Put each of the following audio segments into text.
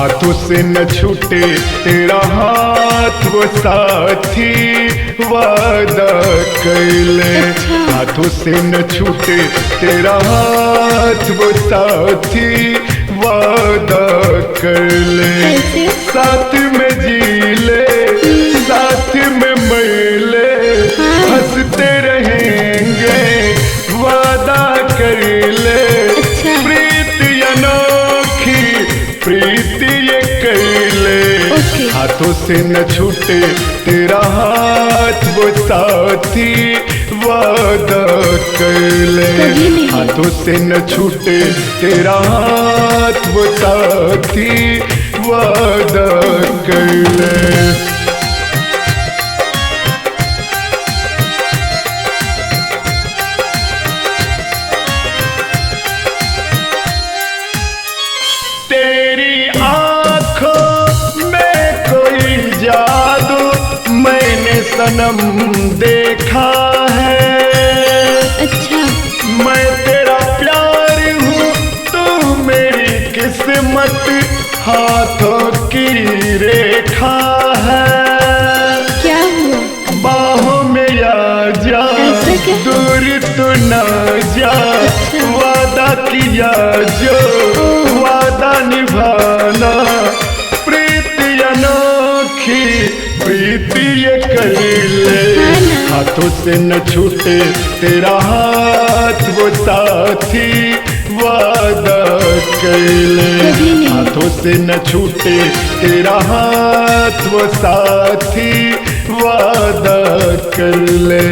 हाथों से न छूटे तेरा हाथ वो साथी वादा कर ले। हाथों से न छूटे तेरा हाथ वो साथी वादा कर ले। साथ में जी ले साथ में मर ले, हंसते रहेंगे वादा कर ले। प्रीत अनोखी प्रीत ये कर ले। हाथों से न छूटे तेरा हाथ वो साथी वादा कर ले। हाथों से न छूटे तेरा हाथ वो साथी वादा कर ले। तेरी आँखों में कोई जादू मैंने सनम देखा है। अच्छा। मैं तेरा प्यार हूँ तू मेरी किस्मत, हाथों की रेखा है। क्या हुआ? बाहों में आ जा दूर तो न जा। वादा किया जो वादा निभाना। प्रीत अनोखी प्रीत ये कर ले। हाथों से न छूटे तेरा हाथ वो साथी वादा कर ले। हाथों से न छूटे तेरा हाथ वो साथी वादा कर ले।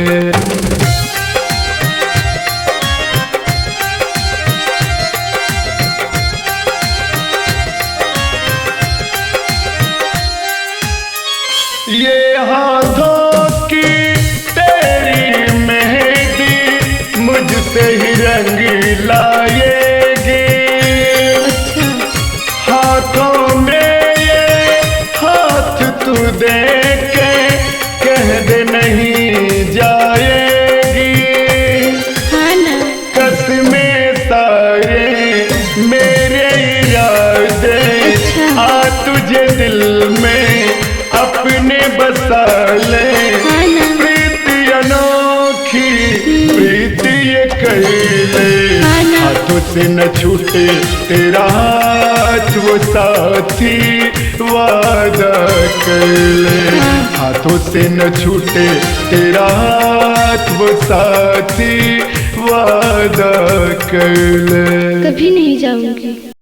ये हाथों की तेरी मेहंदी मुझसे ही रंग लाएगी। हाथों में ये हाथ तू दे के कह दे नहीं जाएगी। कसमें सारे मेरे इरादे आ तुझे दिल में अपने बसा ले। प्रीत अनोखी प्रीत ये कर ले। हाथों से न छूटे तेरा हाथ वो साथी वादा कर ले। हाथों से न छूटे तेरा हाथ वो साथी वादा कर ले। कभी नहीं जाऊंगी।